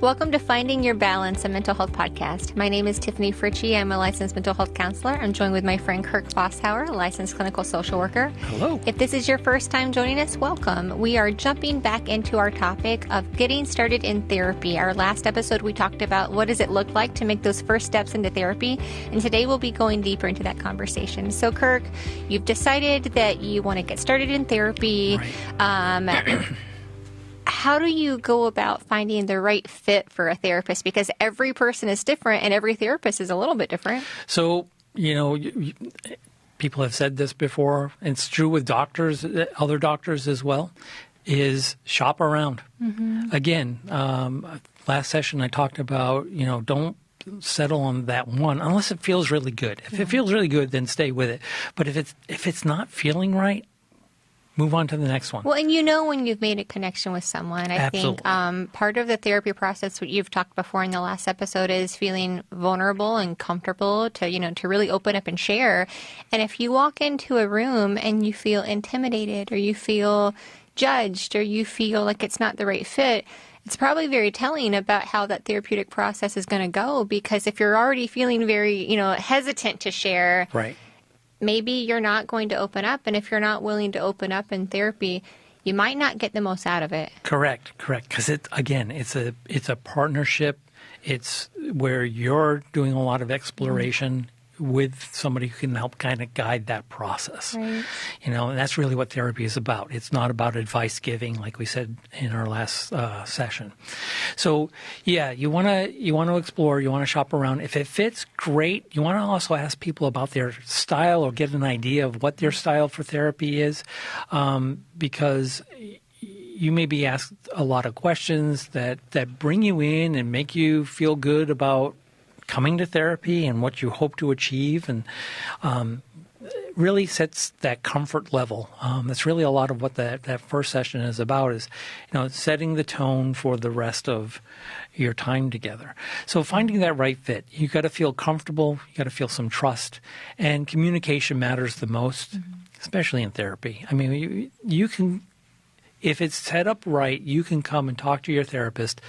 Welcome to Finding Your Balance, a mental health podcast. My name is Tiffani Fritzsche. I'm a licensed mental health counselor. I'm joined with my friend Kirk Fasshauer, a licensed clinical social worker. Hello. If this is your first time joining us, welcome. We are jumping back into our topic of getting started in therapy. Our last episode, we talked about what does it look like to make those first steps into therapy, and today we'll be going deeper into that conversation. So, Kirk, you've decided that you want to get started in therapy. Right. How do you go about finding the right fit for a therapist? Because every person is different and every therapist is a little bit different. So, people have said this before, and it's true with doctors, other doctors as well, is shop around. Mm-hmm. Again, last session I talked about, don't settle on that one unless it feels really good. If it feels really good, then stay with it. But if it's not feeling right, move on to the next one. Well, and when you've made a connection with someone. I Absolutely. think part of the therapy process, what you've talked before in the last episode, is feeling vulnerable and comfortable to really open up and share. And if you walk into a room and you feel intimidated or you feel judged or you feel like it's not the right fit, it's probably very telling about how that therapeutic process is going to go. Because if you're already feeling very, hesitant to share, right, maybe you're not going to open up. And if you're not willing to open up in therapy, you might not get the most out of it. Correct. Because it's a partnership. It's where you're doing a lot of exploration with somebody who can help kind of guide that process. Right. And that's really what therapy is about. It's not about advice giving, like we said in our last session. So, you want to explore, you want to shop around. If it fits, great. You want to also ask people about their style or get an idea of what their style for therapy is, because you may be asked a lot of questions that bring you in and make you feel good about coming to therapy and what you hope to achieve, and really sets that comfort level. That's really a lot of what that first session is about, is setting the tone for the rest of your time together. So finding that right fit, you got to feel comfortable, you got to feel some trust, and communication matters the most, especially in therapy. I mean, you can, if it's set up right, you can come and talk to your therapist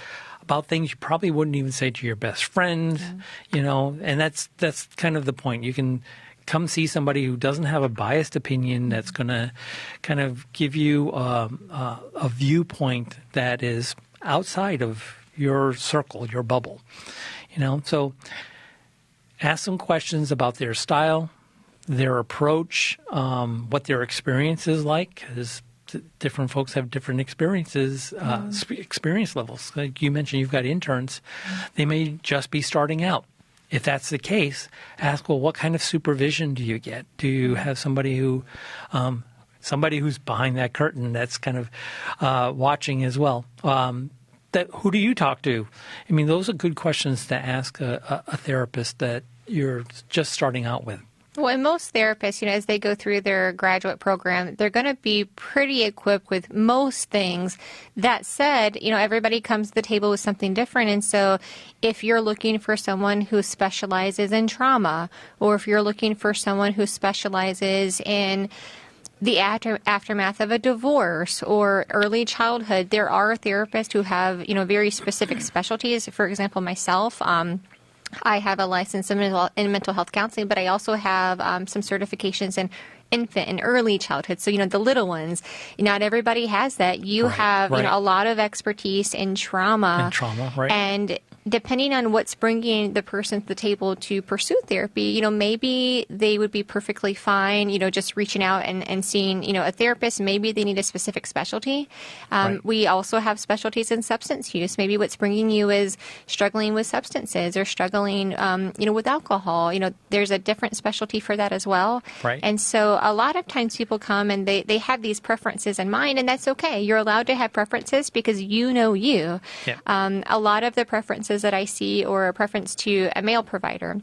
about things you probably wouldn't even say to your best friend, and that's kind of the point. You can come see somebody who doesn't have a biased opinion that's going to kind of give you a viewpoint that is outside of your circle, your bubble, So ask some questions about their style, their approach, what their experience is like, because different folks have different experiences, experience levels. Like you mentioned, you've got interns. They may just be starting out. If that's the case, ask, well, what kind of supervision do you get? Do you have somebody who's behind that curtain that's kind of watching as well? Who do you talk to? I mean, those are good questions to ask a therapist that you're just starting out with. Well, and most therapists, as they go through their graduate program, they're going to be pretty equipped with most things. That said, everybody comes to the table with something different. And so if you're looking for someone who specializes in trauma, or if you're looking for someone who specializes in the aftermath of a divorce or early childhood, there are therapists who have, very specific specialties. For example, myself, I have a license in mental health counseling, but I also have some certifications in infant and early childhood. So, the little ones, not everybody has that. You have, a lot of expertise in trauma. Right. And depending on what's bringing the person to the table to pursue therapy, maybe they would be perfectly fine, just reaching out and seeing, a therapist. Maybe they need a specific specialty. Right. We also have specialties in substance use. Maybe what's bringing you is struggling with substances or struggling, with alcohol. There's a different specialty for that as well. Right. And so a lot of times people come and they have these preferences in mind, and that's okay. You're allowed to have preferences because you know you. Yeah. A lot of the preferences that I see, or a preference to a male provider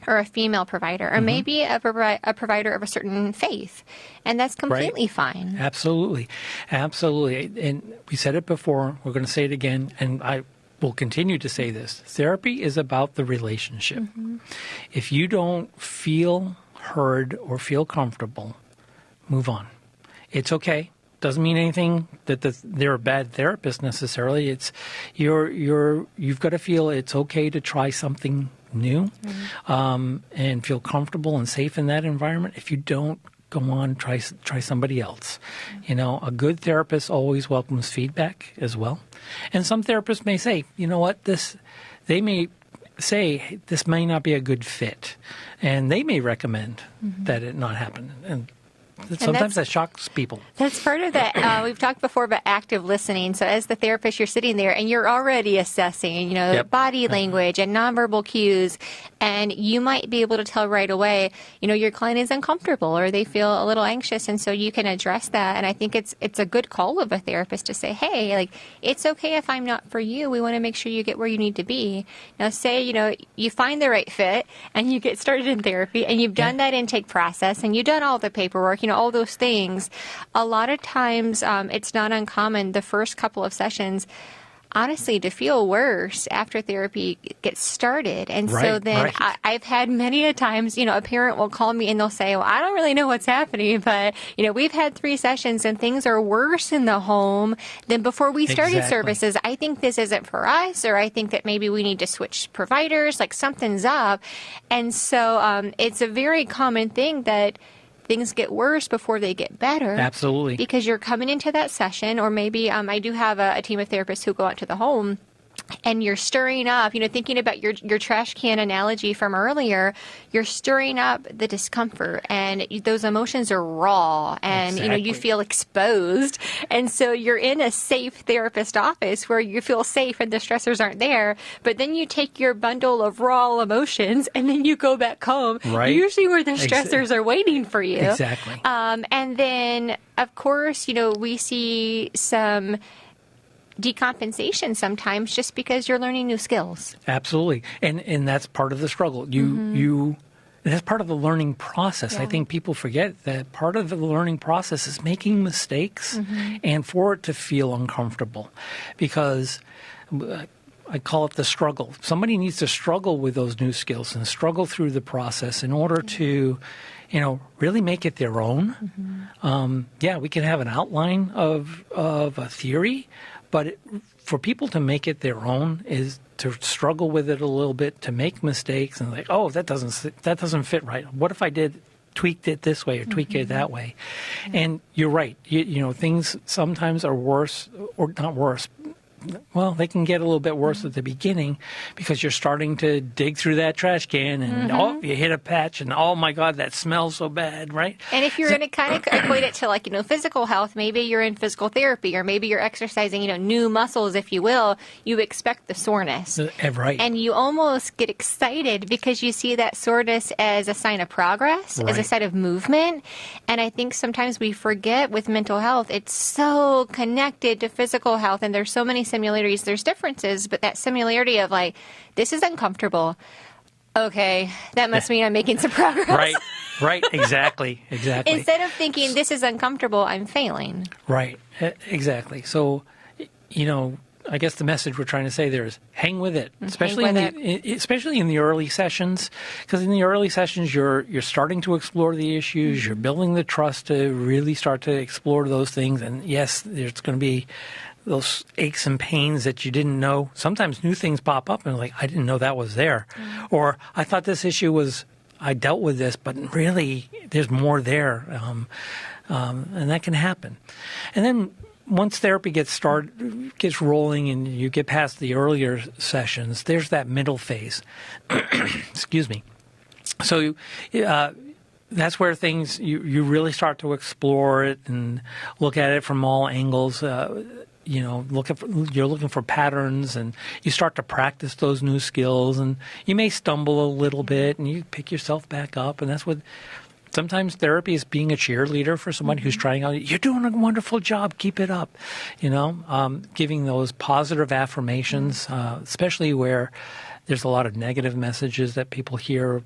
or a female provider, or maybe a provider of a certain faith, and that's completely fine. Absolutely. And we said it before, we're going to say it again, and I will continue to say this. Therapy is about the relationship. Mm-hmm. If you don't feel heard or feel comfortable, move on. It's okay. doesn't mean anything that they're a bad therapist necessarily. It's you've got to feel it's okay to try something new, and feel comfortable and safe in that environment. If you don't, go on, try somebody else. You know, a good therapist always welcomes feedback as well. And some therapists may say, you know what, they may say this may not be a good fit, and they may recommend that it not happen. And sometimes that shocks people. That's part of that. We've talked before about active listening. So as the therapist, you're sitting there and you're already assessing, you know, body language and nonverbal cues. And you might be able to tell right away, you know, your client is uncomfortable or they feel a little anxious. And so you can address that. And I think it's a good call of a therapist to say, hey, like, it's okay if I'm not for you. We want to make sure you get where you need to be. Now, say, you know, you find the right fit and you get started in therapy and you've done that intake process and you've done all the paperwork, you know, all those things. A lot of times, it's not uncommon the first couple of sessions, honestly, to feel worse after therapy gets started. And so then I've had many a times, you know, a parent will call me and they'll say, well, I don't really know what's happening, but, you know, we've had 3 sessions and things are worse in the home than before we started services. I think this isn't for us, or I think that maybe we need to switch providers, like something's up. And so it's a very common thing that things get worse before they get better. Absolutely. Because you're coming into that session, or maybe I do have a team of therapists who go out to the home, and you're stirring up, you know, thinking about your trash can analogy from earlier, you're stirring up the discomfort, and those emotions are raw, and, you know, you feel exposed. And so you're in a safe therapist office where you feel safe and the stressors aren't there. But then you take your bundle of raw emotions and then you go back home, usually where the stressors are waiting for you. Exactly. And then, of course, you know, we see some decompensation sometimes just because you're learning new skills. Absolutely. And that's part of the struggle. That's part of the learning process. I think people forget that part of the learning process is making mistakes and for it to feel uncomfortable, because I call it the struggle. Somebody needs to struggle with those new skills and struggle through the process in order to, you know, really make it their own. We can have an outline of a theory, but for people to make it their own is to struggle with it a little bit, to make mistakes and like, oh, that doesn't fit right. What if I tweaked it this way or tweaked it that way? And you're right. You know, things sometimes are worse, or not worse. Well, they can get a little bit worse at the beginning because you're starting to dig through that trash can and you hit a patch and oh my God, that smells so bad, right? And if you're going to kind of equate it to, like, you know, physical health, maybe you're in physical therapy or maybe you're exercising, you know, new muscles, if you will, you expect the soreness. Right. And you almost get excited because you see that soreness as a sign of progress, as a sign of movement. And I think sometimes we forget with mental health, it's so connected to physical health, and there's so many similarities. There's differences, but that similarity of, like, this is uncomfortable. Okay, that must mean I'm making some progress. Right, exactly. Instead of thinking this is uncomfortable, I'm failing. Right, exactly. So, you know, I guess the message we're trying to say there is hang with it, especially in the early sessions, because in the early sessions you're starting to explore the issues, you're building the trust to really start to explore those things, and yes, there's going to be those aches and pains that you didn't know. Sometimes new things pop up and like, I didn't know that was there. Or I thought this issue was, I dealt with this, but really there's more there. And that can happen. And then once therapy gets rolling and you get past the earlier sessions, there's that middle phase. Excuse me. So that's where things, you really start to explore it and look at it from all angles. You know, you're looking for patterns, and you start to practice those new skills, and you may stumble a little bit, and you pick yourself back up, and that's what sometimes therapy is, being a cheerleader for somebody who's trying out. You're doing a wonderful job. Keep it up. You know, giving those positive affirmations, especially where there's a lot of negative messages that people hear.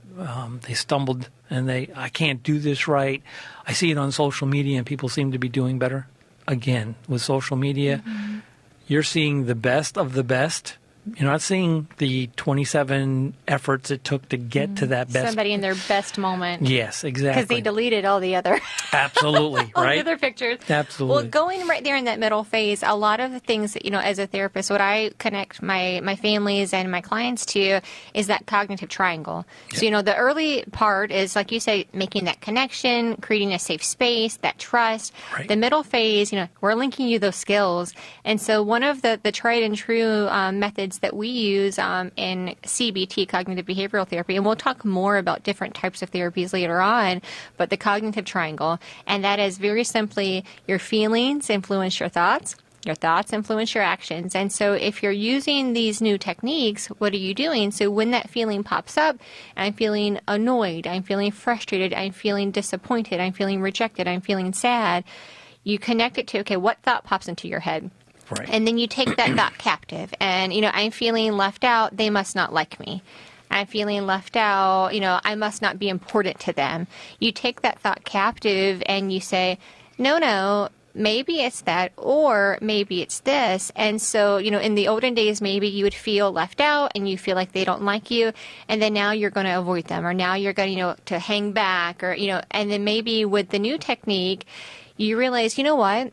They stumbled and I can't do this right. I see it on social media and people seem to be doing better. Again, with social media, you're seeing the best of the best You're not seeing the 27 efforts it took to get to that best. Somebody in their best moment. Yes, exactly. Because they deleted all the other. Absolutely, all right? the other pictures. Absolutely. Well, going right there in that middle phase, a lot of the things that, as a therapist, what I connect my families and my clients to is that cognitive triangle. Yep. So, the early part is, like you say, making that connection, creating a safe space, that trust. Right. The middle phase, we're linking you those skills. And so one of the tried and true methods that we use in CBT, cognitive behavioral therapy, and we'll talk more about different types of therapies later on, but the cognitive triangle, and that is very simply your feelings influence your thoughts influence your actions. And so if you're using these new techniques, what are you doing? So when that feeling pops up, I'm feeling annoyed, I'm feeling frustrated, I'm feeling disappointed, I'm feeling rejected, I'm feeling sad, you connect it to, okay, what thought pops into your head? Right. And then you take that thought captive. And, I'm feeling left out. They must not like me. I'm feeling left out. I must not be important to them. You take that thought captive and you say, no, maybe it's that, or maybe it's this. And so, in the olden days, maybe you would feel left out and you feel like they don't like you. And then now you're going to avoid them, or now you're going to hang back, or, and then maybe with the new technique, you realize, what?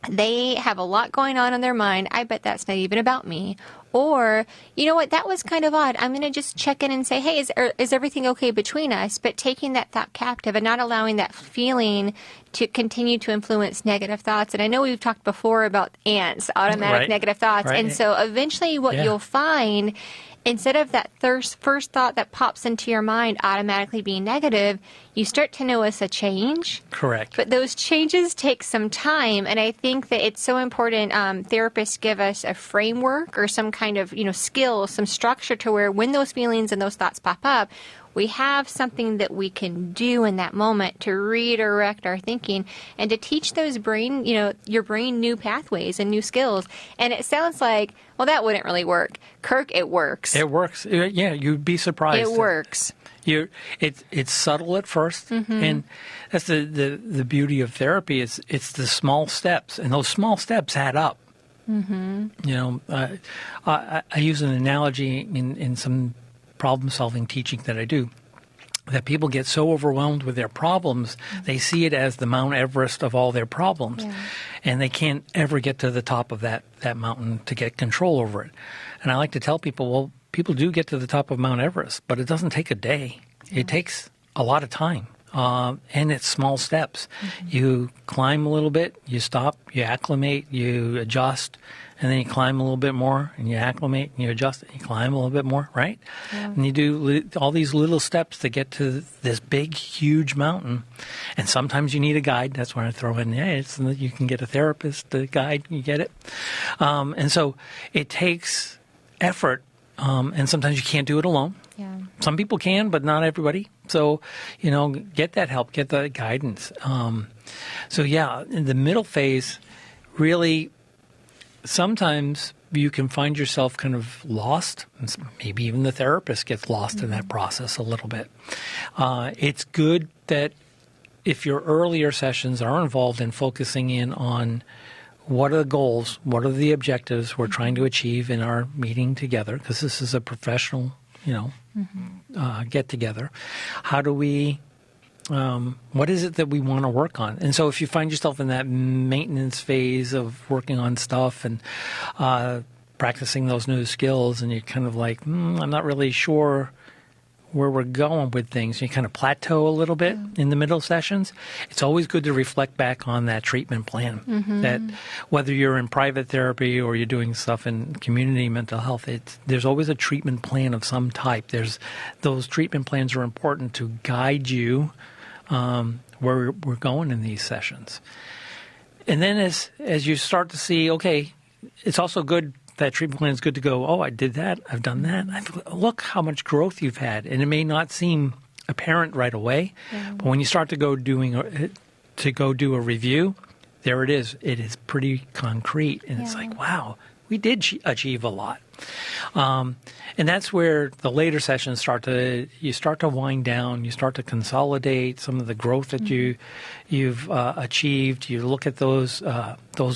They have a lot going on in their mind. I bet that's not even about me. Or, what, that was kind of odd. I'm going to just check in and say, hey, is everything okay between us? But taking that thought captive and not allowing that feeling to continue to influence negative thoughts. And I know we've talked before about ants, automatic negative thoughts. Right. And so eventually what you'll find, instead of that first thought that pops into your mind automatically being negative, you start to notice a change. Correct. But those changes take some time, and I think that it's so important. Therapists give us a framework or some kind of skill, some structure to where when those feelings and those thoughts pop up, we have something that we can do in that moment to redirect our thinking and to teach those your brain new pathways and new skills. And it sounds like, well, that wouldn't really work. Kirk, it works. It works. Yeah, you'd be surprised. It works. It's subtle at first, and that's the beauty of therapy. It's the small steps, and those small steps add up. I use an analogy in some problem-solving teaching that I do, that people get so overwhelmed with their problems, they see it as the Mount Everest of all their problems, and they can't ever get to the top of that mountain to get control over it. And I like to tell people, well, people do get to the top of Mount Everest, but it doesn't take a day. It takes a lot of time, and it's small steps. You climb a little bit, you stop, you acclimate, you adjust, and then you climb a little bit more, and you acclimate, and you adjust, and you climb a little bit more, right? Yeah. And you do all these little steps to get to this big, huge mountain. And sometimes you need a guide. That's when I throw in, you can get a therapist, a guide, you get it. And so it takes effort, and sometimes you can't do it alone. Yeah. Some people can, but not everybody. So, get that help, get the guidance. In the middle phase, really, sometimes you can find yourself kind of lost. Maybe even the therapist gets lost in that process a little bit. It's good that if your earlier sessions are involved in focusing in on what are the goals, what are the objectives we're trying to achieve in our meeting together, because this is a professional, get together. How do we, what is it that we want to work on? And so if you find yourself in that maintenance phase of working on stuff and practicing those new skills, and you're kind of like, I'm not really sure where we're going with things, you kind of plateau a little bit in the middle sessions, it's always good to reflect back on that treatment plan. That whether you're in private therapy or you're doing stuff in community mental health, there's always a treatment plan of some type. Those treatment plans are important to guide you where we're going in these sessions. And then as you start to see, okay, it's also good, that treatment plan is good to go, oh, I did that, I've done that. Look how much growth you've had. And it may not seem apparent right away, but when you start to go do a review, there it is. It is pretty concrete. And it's like, wow, we did achieve a lot. And that's where the later sessions you start to wind down, you start to consolidate some of the growth that you've achieved. You look at those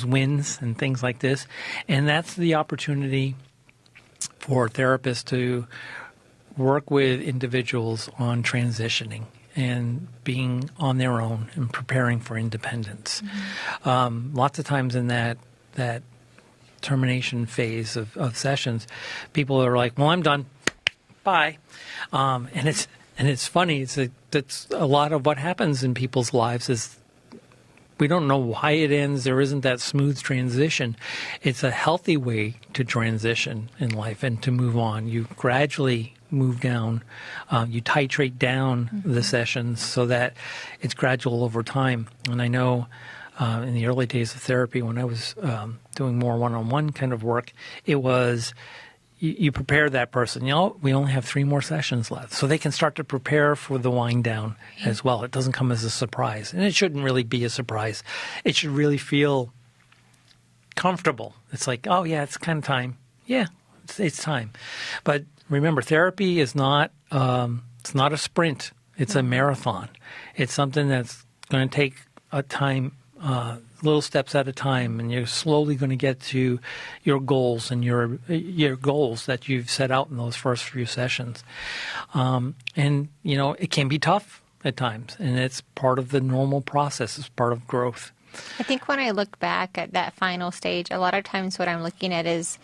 wins and things like this, and that's the opportunity for therapists to work with individuals on transitioning and being on their own and preparing for independence. Lots of times in that termination phase of sessions, people are like, well, I'm done. Bye. And it's funny. That's a lot of what happens in people's lives is we don't know why it ends. There isn't that smooth transition. It's a healthy way to transition in life and to move on. You gradually move down. You titrate down the sessions so that it's gradual over time. And I know in the early days of therapy, when I was doing more one-on-one kind of work, it was you prepare that person. We only have 3 more sessions left. So they can start to prepare for the wind down as well. It doesn't come as a surprise. And it shouldn't really be a surprise. It should really feel comfortable. It's like, oh, yeah, it's kind of time. Yeah, it's time. But remember, therapy is not it's not a sprint. It's a marathon. It's something that's going to take a time, little steps at a time, and you're slowly going to get to your goals and your goals that you've set out in those first few sessions. And, it can be tough at times, and it's part of the normal process. It's part of growth. I think when I look back at that final stage, a lot of times what I'm looking at is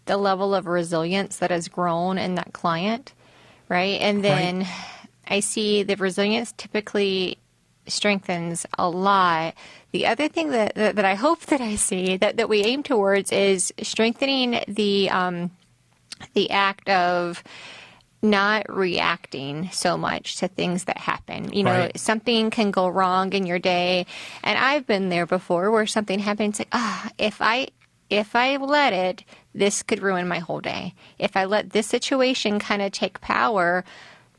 the level of resilience that has grown in that client, right? And then I see the resilience typically strengthens a lot. The other thing that I hope that I see that we aim towards is strengthening the act of not reacting so much to things that happen. Something can go wrong in your day, and I've been there before where something happens like, if I let it, this could ruin my whole day. If I let this situation kind of take power,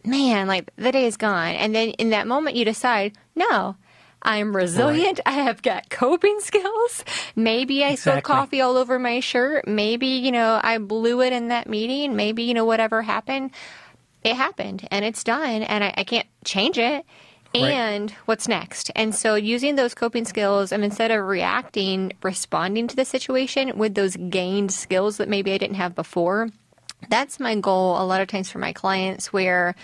man, like the day is gone. And then in that moment you decide, no, I'm resilient. Right. I have got coping skills. Maybe I spilled coffee all over my shirt. Maybe, I blew it in that meeting. Maybe, whatever happened, it happened and it's done and I can't change it. And what's next? And so using those coping skills and instead of reacting, responding to the situation with those gained skills that maybe I didn't have before. That's my goal a lot of times for my clients, where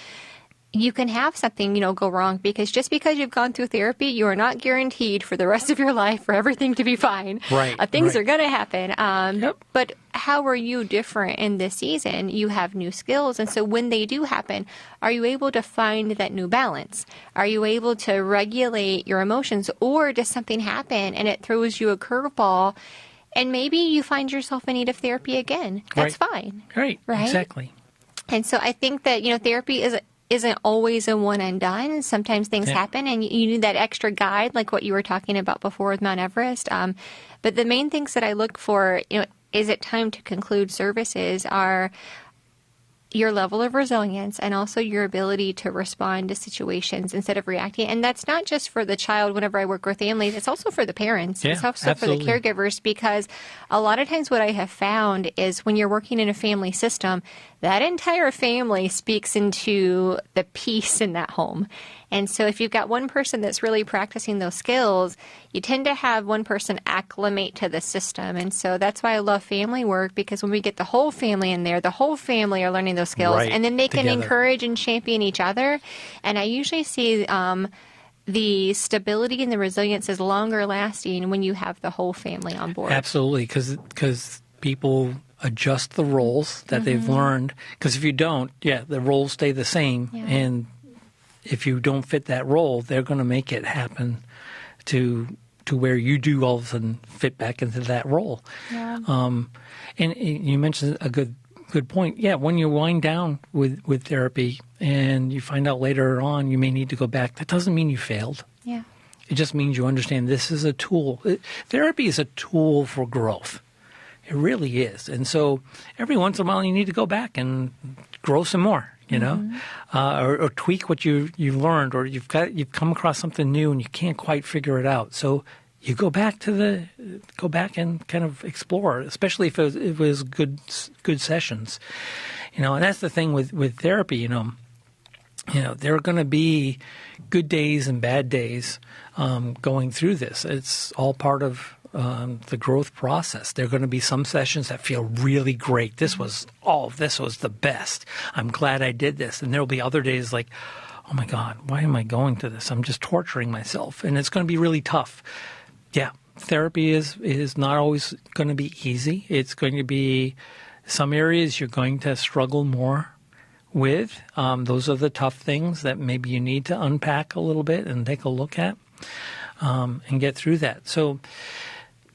you can have something, go wrong, because just because you've gone through therapy, you are not guaranteed for the rest of your life for everything to be fine. Things are going to happen. But how are you different in this season? You have new skills. And so when they do happen, are you able to find that new balance? Are you able to regulate your emotions? Or does something happen and it throws you a curveball? And maybe you find yourself in need of therapy again. That's fine. Right. Exactly. And so I think that, therapy isn't always a one and done. Sometimes things happen and you need that extra guide, like what you were talking about before with Mount Everest. But the main things that I look for, is it time to conclude services, are your level of resilience and also your ability to respond to situations instead of reacting. And that's not just for the child whenever I work with families. It's also for the parents. It's also absolutely. for the caregivers, because a lot of times what I have found is when you're working in a family system, that entire family speaks into the peace in that home. And so if you've got one person that's really practicing those skills, you tend to have one person acclimate to the system. And so that's why I love family work, because when we get the whole family in there, the whole family are learning those skills. And then they can encourage and champion each other. And I usually see the stability and the resilience is longer lasting when you have the whole family on board. Absolutely, because people adjust the roles that they've learned. Because if you don't, the roles stay the same. And if you don't fit that role, they're going to make it happen to where you do all of a sudden fit back into that role. And you mentioned a good point. When you wind down with therapy and you find out later on you may need to go back, that doesn't mean you failed. It just means you understand this is a tool. Therapy is a tool for growth. It really is. And so every once in a while you need to go back and grow some more. Or tweak what you've learned, or you've come across something new and you can't quite figure it out. So you go back and kind of explore, especially if it was good sessions, and that's the thing with therapy. There are going to be good days and bad days going through this. It's all part of the growth process. There are going to be some sessions that feel really great. This was the best. I'm glad I did this. And there'll be other days like, oh my God, why am I going to this? I'm just torturing myself. And it's going to be really tough. Yeah, therapy is not always going to be easy. It's going to be some areas you're going to struggle more with. Those are the tough things that maybe you need to unpack a little bit and take a look at and get through that. So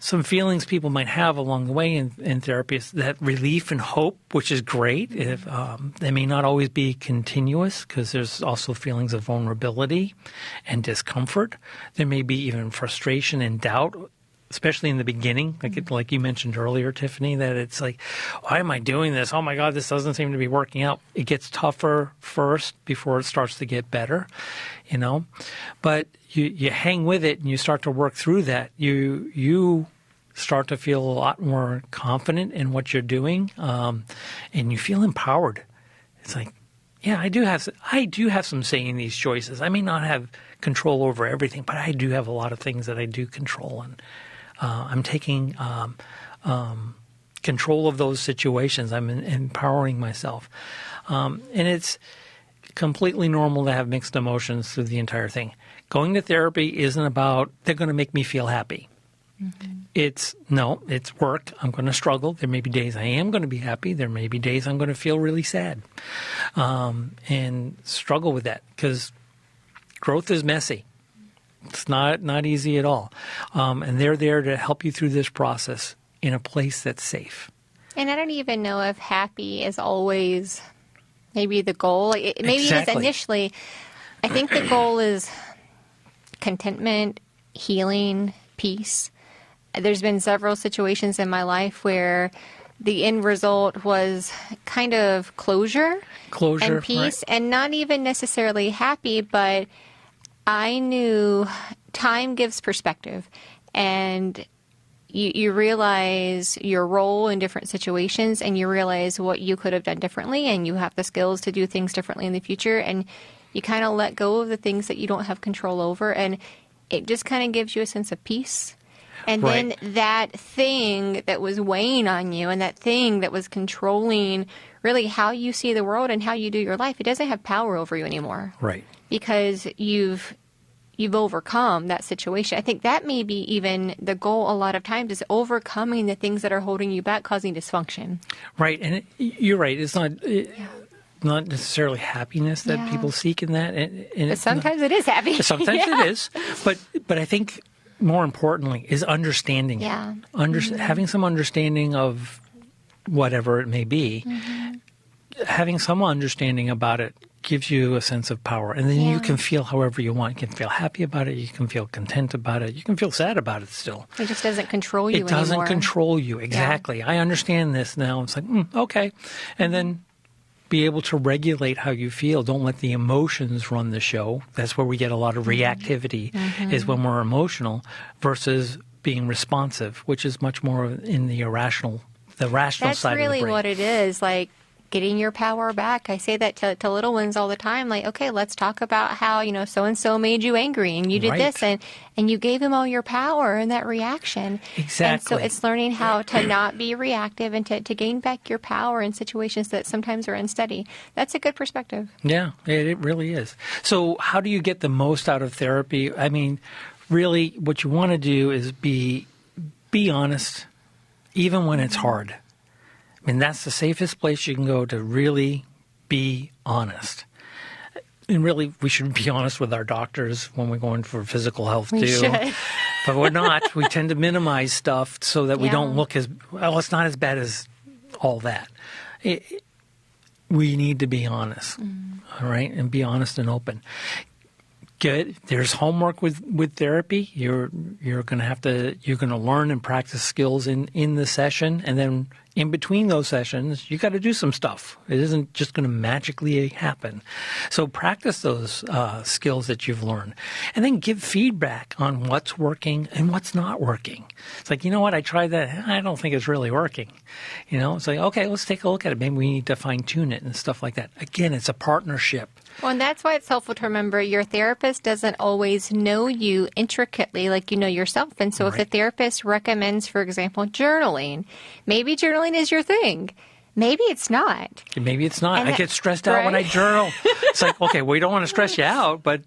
some feelings people might have along the way in therapy is that relief and hope, which is great. If they may not always be continuous because there's also feelings of vulnerability and discomfort. There may be even frustration and doubt, especially in the beginning, like you mentioned earlier, Tiffani, that it's like, why am I doing this? Oh my God, this doesn't seem to be working out. It gets tougher first before it starts to get better, But you hang with it and you start to work through that. You start to feel a lot more confident in what you're doing, and you feel empowered. It's like, yeah, I do have some say in these choices. I may not have control over everything, but I do have a lot of things that I do control, and I'm taking control of those situations. I'm empowering myself. And it's completely normal to have mixed emotions through the entire thing. Going to therapy isn't about, they're going to make me feel happy. Mm-hmm. It's work. I'm going to struggle. There may be days I am going to be happy. There may be days I'm going to feel really sad and struggle with that because growth is messy. It's not easy at all. And they're there to help you through this process in a place that's safe. And I don't even know if happy is always maybe the goal. Maybe Exactly. it is initially. I think the goal is contentment, healing, peace. There's been several situations in my life where the end result was kind of closure and peace, right. And not even necessarily happy, but I knew time gives perspective, and you realize your role in different situations, and you realize what you could have done differently, and you have the skills to do things differently in the future, and you kind of let go of the things that you don't have control over, and it just kind of gives you a sense of peace. And right. Then that thing that was weighing on you and that thing that was controlling really how you see the world and how you do your life, it doesn't have power over you anymore. Right. Because you've overcome that situation. I think that may be even the goal a lot of times is overcoming the things that are holding you back, causing dysfunction. Right. And you're right. It's not necessarily happiness that people seek in that. And but sometimes it is happy. Sometimes it is. But I think more importantly is understanding. Yeah. Having some understanding of whatever it may be. Mm-hmm. Having some understanding about it gives you a sense of power. And then you can feel however you want. You can feel happy about it. You can feel content about it. You can feel sad about it still. It just doesn't control you anymore. It doesn't control you. Exactly. Yeah. I understand this now. It's like, okay. And then be able to regulate how you feel. Don't let the emotions run the show. That's where we get a lot of reactivity is when we're emotional versus being responsive, which is much more in the rational side of the brain. That's really what it is, like getting your power back. I say that to little ones all the time, like, okay, let's talk about how, so-and-so made you angry and you did this and you gave them all your power in that reaction. Exactly. And so it's learning how to not be reactive and to gain back your power in situations that sometimes are unsteady. That's a good perspective. Yeah, it really is. So how do you get the most out of therapy? I mean, really what you want to do is be honest, even when it's hard. I mean, that's the safest place you can go to really be honest. And really, we should be honest with our doctors when we're going for physical health, too. We should. But we're not. We tend to minimize stuff so that we don't look it's not as bad as all that. We need to be honest, all right, and be honest and open. Good. There's homework with therapy. You're going to learn and practice skills in the session, and then in between those sessions, you got to do some stuff. It isn't just going to magically happen. So practice those skills that you've learned, and then give feedback on what's working and what's not working. It's like, you know what, I tried that. I don't think it's really working. It's like, okay, let's take a look at it. Maybe we need to fine tune it and stuff like that. Again, it's a partnership. Well, and that's why it's helpful to remember your therapist doesn't always know you intricately like you know yourself. And so if the therapist recommends, for example, journaling, maybe journaling is your thing. Maybe it's not. Maybe it's not. I get stressed out when I journal. It's like, okay, well, we don't want to stress you out, but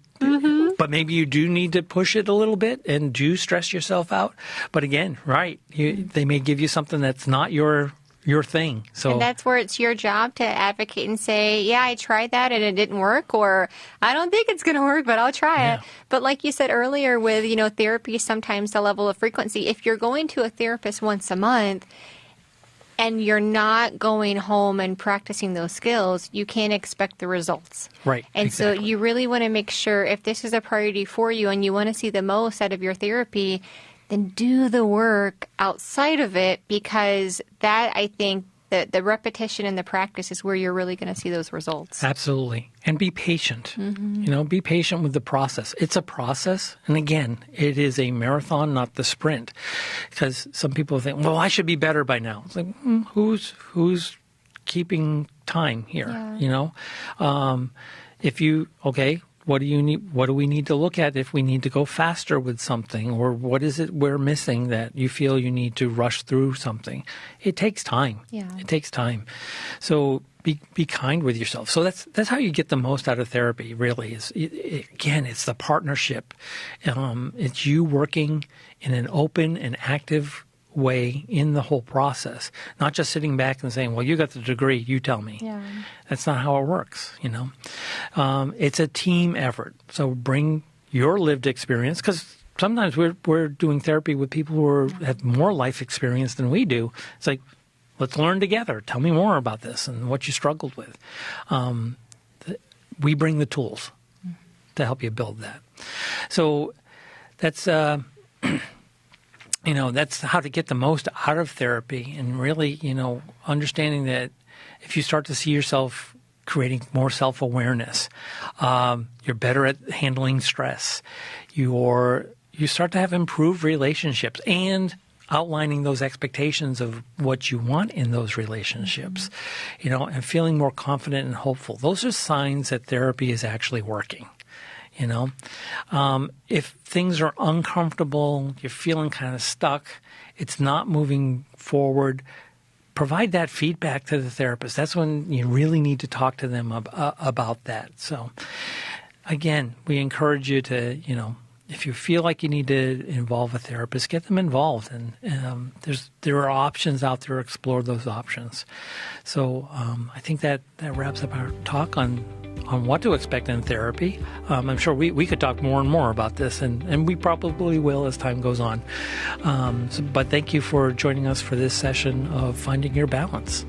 maybe you do need to push it a little bit and do stress yourself out. But again, they may give you something that's not your thing. So, and that's where it's your job to advocate and say, yeah, I tried that and it didn't work, or I don't think it's going to work, but I'll try it. But like you said earlier with, therapy, sometimes the level of frequency, if you're going to a therapist once a month and you're not going home and practicing those skills, you can't expect the results. Right. And exactly. so you really want to make sure if this is a priority for you and you want to see the most out of your therapy, then do the work outside of it, because that, I think, the repetition and the practice is where you're really going to see those results. Absolutely. And be patient. Be patient with the process. It's a process. And again, it is a marathon, not the sprint. Because some people think, well, I should be better by now. It's like, who's keeping time here? What do you need? What do we need to look at if we need to go faster with something, or what is it we're missing that you feel you need to rush through something? It takes time. Yeah. It takes time. So be kind with yourself. So that's how you get the most out of therapy. Really, again, it's the partnership. It's you working in an open and active way in the whole process, not just sitting back and saying, well, you got the degree, you tell me. Yeah. That's not how it works, It's a team effort. So bring your lived experience, because sometimes we're doing therapy with people who have more life experience than we do. It's like, let's learn together. Tell me more about this and what you struggled with. We bring the tools to help you build that. So that's that's how to get the most out of therapy, and really, understanding that if you start to see yourself creating more self-awareness, you're better at handling stress, you start to have improved relationships and outlining those expectations of what you want in those relationships, and feeling more confident and hopeful. Those are signs that therapy is actually working. If things are uncomfortable, you're feeling kind of stuck, it's not moving forward, provide that feedback to the therapist. That's when you really need to talk to them about that. So, again, we encourage you to, if you feel like you need to involve a therapist, get them involved. And there are options out there. Explore those options. So I think that wraps up our talk on what to expect in therapy. I'm sure we could talk more and more about this, and we probably will as time goes on. But thank you for joining us for this session of Finding Your Balance.